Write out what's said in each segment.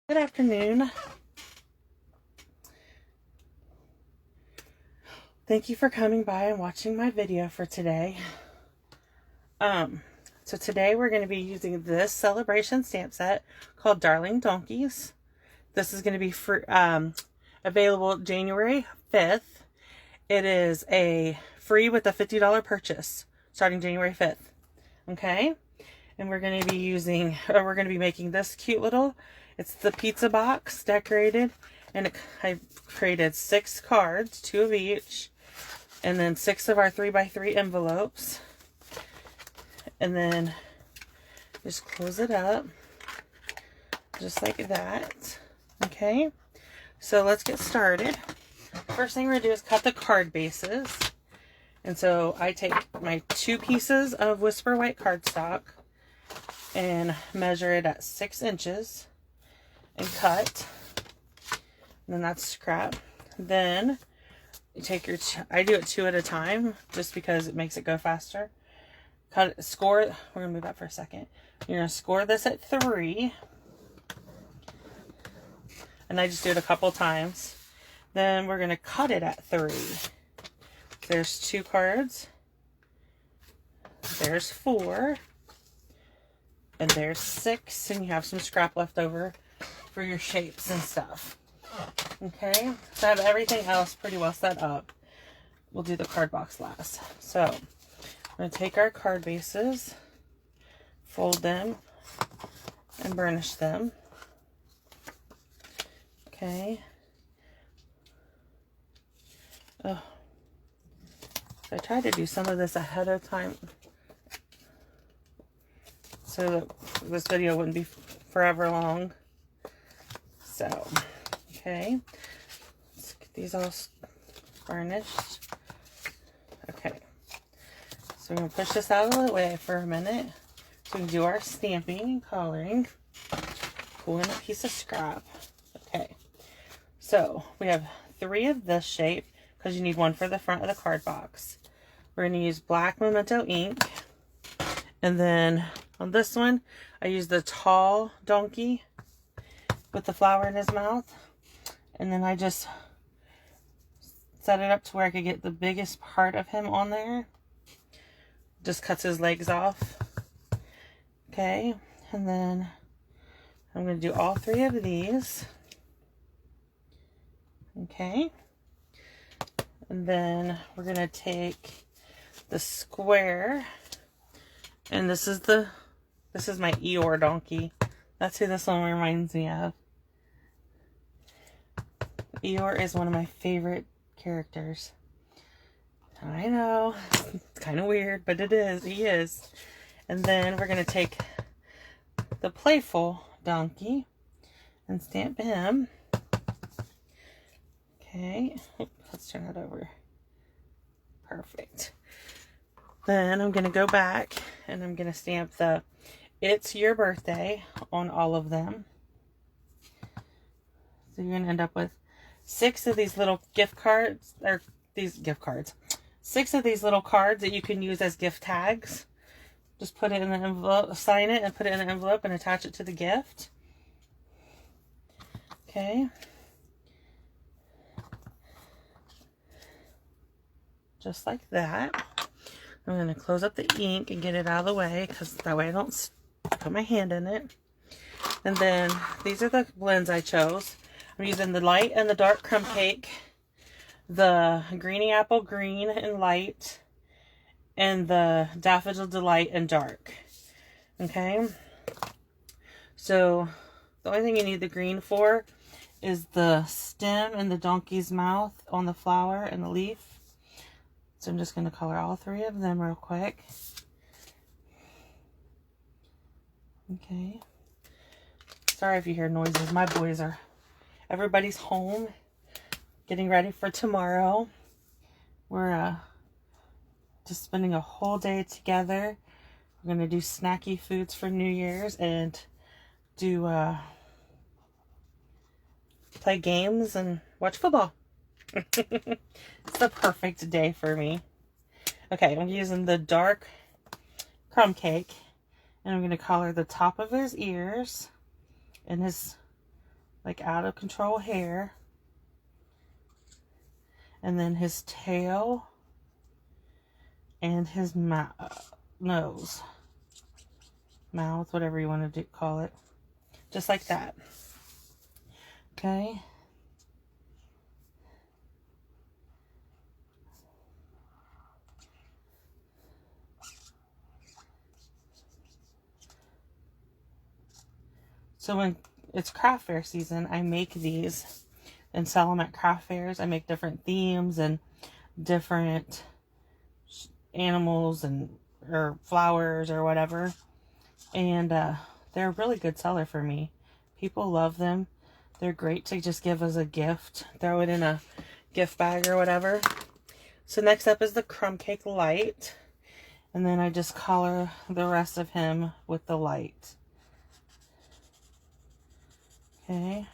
Good afternoon. Thank you for coming by and watching my video for today. So today we're going to be using this Celebration stamp set called Darling Donkeys. This is going to be available January 5th. It is free with a $50 purchase starting January 5th. Okay? And we're going to be making this cute little, it's the pizza box decorated, and I created 6 cards, 2 of each, and then 6 of our 3x3 envelopes. And then just close it up just like that. Okay, so let's get started. First thing we're gonna do is cut the card bases. And so I take my 2 pieces of Whisper White cardstock and measure it at 6 inches and cut. And then that's scrap. Then you take your, I do it 2 at a time just because it makes it go faster. Score, we're gonna move that for a second. You're gonna score this at 3. And I just do it a couple times. Then we're gonna cut it at 3. There's 2 cards. There's 4. And there's 6. And you have some scrap left over for your shapes and stuff. Okay, so I have everything else pretty well set up. We'll do the card box last. So we're going to take our card bases, fold them, and burnish them. Okay. Oh, I tried to do some of this ahead of time so that this video wouldn't be forever long. So, okay, let's get these all varnished. Okay, so we're going to push this out of the way for a minute so we can do our stamping and coloring. Pull in a piece of scrap. Okay, so we have 3 of this shape because you need 1 for the front of the card box. We're going to use black Memento ink, and then on this one I use the tall donkey with the flower in his mouth, and then I just set it up to where I could get the biggest part of him on there. Just cuts his legs off. Okay, and then I'm going to do all 3 of these. Okay, and then we're going to take the square, and this is my Eeyore donkey. That's who this one reminds me of. Eeyore is one of my favorite characters. I know, it's kind of weird, but it is. He is. And then we're going to take the playful donkey and stamp him. Okay, let's turn that over. Perfect. Then I'm going to go back and I'm going to stamp the "It's Your Birthday" on all of them. So you're going to end up with 6 of these little gift cards, or 6 of these little cards that you can use as gift tags. Just put it in the envelope, sign it and put it in the envelope and attach it to the gift. Okay. Just like that. I'm going to close up the ink and get it out of the way because that way I don't put my hand in it. And then these are the blends I chose. I'm using the light and the dark crumb cake, the greeny apple green and light, and the daffodil delight and dark. Okay, so the only thing you need the green for is the stem and the donkey's mouth on the flower and the leaf. So I'm just going to color all 3 of them real quick. Okay. Sorry if you hear noises. My boys are, everybody's home getting ready for tomorrow. We're just spending a whole day together. We're going to do snacky foods for New Year's and do play games and watch football. It's the perfect day for me. Okay, I'm using the dark crumb cake, and I'm going to color the top of his ears and his like out of control hair. And then his tail and his nose, mouth, whatever you want to call it. Just like that. Okay. So when it's craft fair season, I make these and sell them at craft fairs. I make different themes and different animals and or flowers or whatever. And they're a really good seller for me. People love them. They're great to just give as a gift. Throw it in a gift bag or whatever. So next up is the crumb cake light. And then I just color the rest of him with the light. Okay.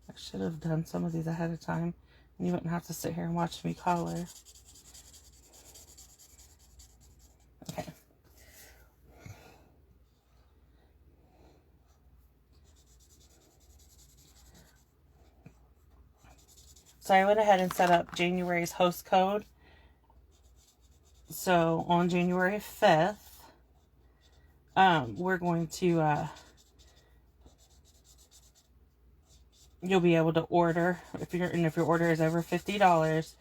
I should have done some of these ahead of time. And you wouldn't have to sit here and watch me color. Okay. So I went ahead and set up January's host code. So on January 5th, we're going to, you'll be able to order, if your order is over $50,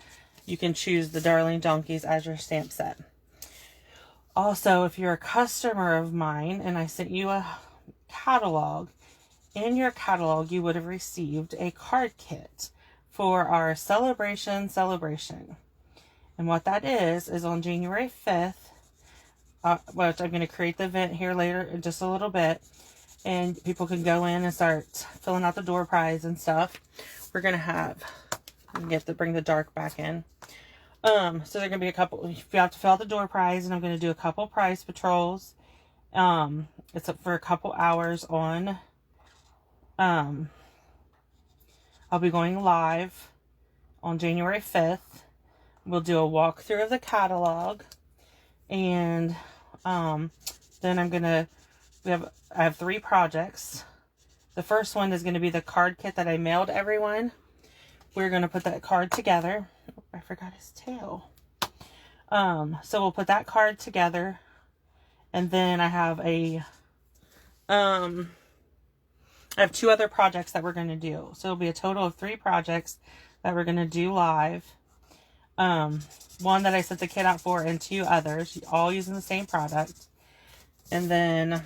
you can choose the Darling Donkeys as your stamp set. Also, if you're a customer of mine and I sent you a catalog, in your catalog you would have received a card kit for our celebration. And what that is on January 5th, which I'm going to create the event here later in just a little bit, and people can go in and start filling out the door prize and stuff. We're going to have, you have to bring the dark back in. So there's going to be a couple, you have to fill out the door prize, and I'm going to do a couple prize patrols. It's up for a couple hours on, I'll be going live on January 5th. We'll do a walkthrough of the catalog, and then I have 3 projects. The first one is going to be the card kit that I mailed everyone. We're going to put that card together. Oh, I forgot his tail. So we'll put that card together, and then I have I have 2 other projects that we're going to do. So it'll be a total of 3 projects that we're going to do live. One that I sent the kit out for, and 2 others, all using the same product. And then,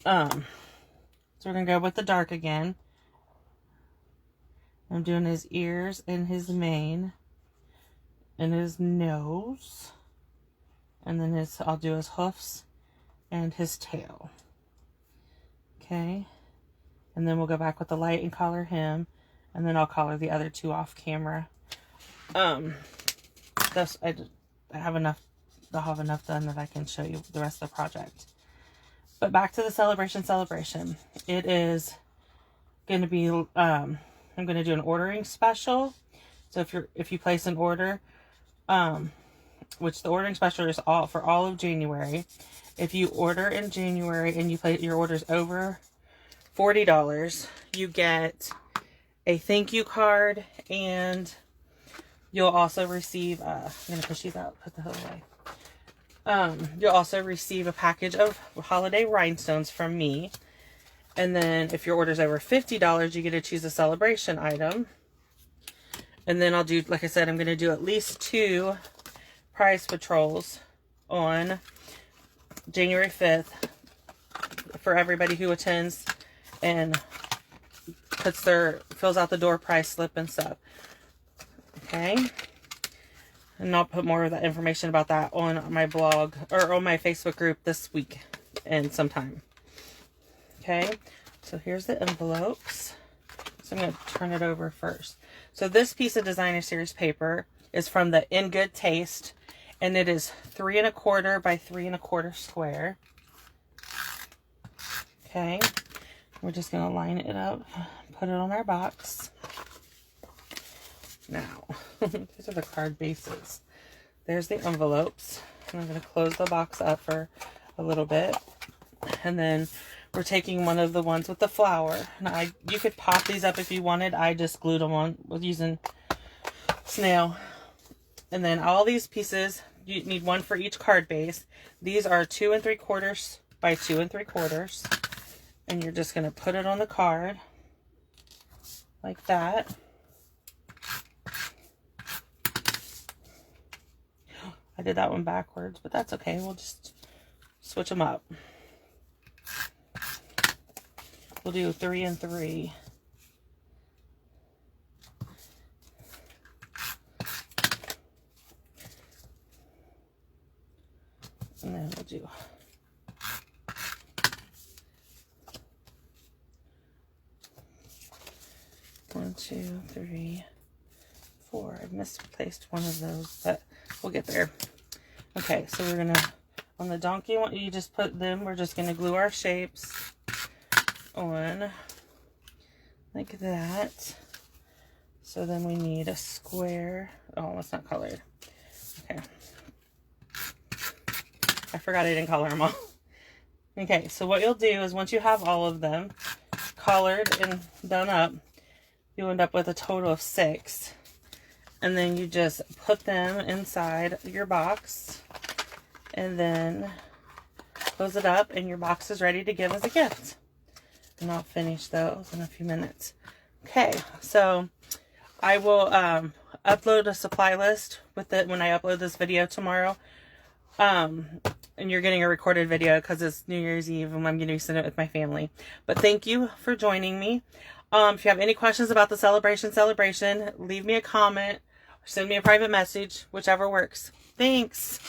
so we're going to go with the dark again. I'm doing his ears and his mane and his nose. And then I'll do his hoofs and his tail. Okay. And then we'll go back with the light and color him. And then I'll color the other 2 off camera. I have enough. I'll have enough done that I can show you the rest of the project. But back to the celebration. It is going to be, I'm going to do an ordering special. So if you place an order, which the ordering special is for all of January. If you order in January and you place your orders over $40, you get a thank you card, and you'll also receive, I'm going to push these out, put the hood away. You'll also receive a package of holiday rhinestones from me. And then if your order's over $50, you get to choose a celebration item. And then I'll do, like I said, I'm going to do at least 2 prize patrols on January 5th for everybody who attends and fills out the door prize slip and stuff. Okay. And I'll put more of that information about that on my blog or on my Facebook group this week and sometime. Okay. So here's the envelopes. So I'm going to turn it over first. So this piece of Designer Series paper is from the In Good Taste, and it is 3 1/4 by 3 1/4 square. Okay. We're just going to line it up, put it on our box. Now, these are the card bases. There's the envelopes. And I'm going to close the box up for a little bit. And then we're taking one of the ones with the flower. Now, you could pop these up if you wanted. I just glued them on with using snail. And then all these pieces, you need one for each card base. These are 2 3/4 by 2 3/4. And you're just going to put it on the card like that. I did that one backwards, but that's okay. We'll just switch them up. We'll do 3 and 3. And then we'll do 1, 2, 3, 4. I've misplaced one of those, but we'll get there. Okay, so we're gonna, on the donkey one, you just put them, we're just gonna glue our shapes on like that. So then we need a square. Oh, it's not colored. Okay. I forgot I didn't color them all. Okay, so what you'll do is once you have all of them colored and done up, you end up with a total of 6. And then you just put them inside your box and then close it up and your box is ready to give as a gift. And I'll finish those in a few minutes. Okay, so I will upload a supply list with it when I upload this video tomorrow. And you're getting a recorded video because it's New Year's Eve and I'm going to be sitting with my family. But thank you for joining me. If you have any questions about the celebration, leave me a comment or send me a private message, whichever works. Thanks.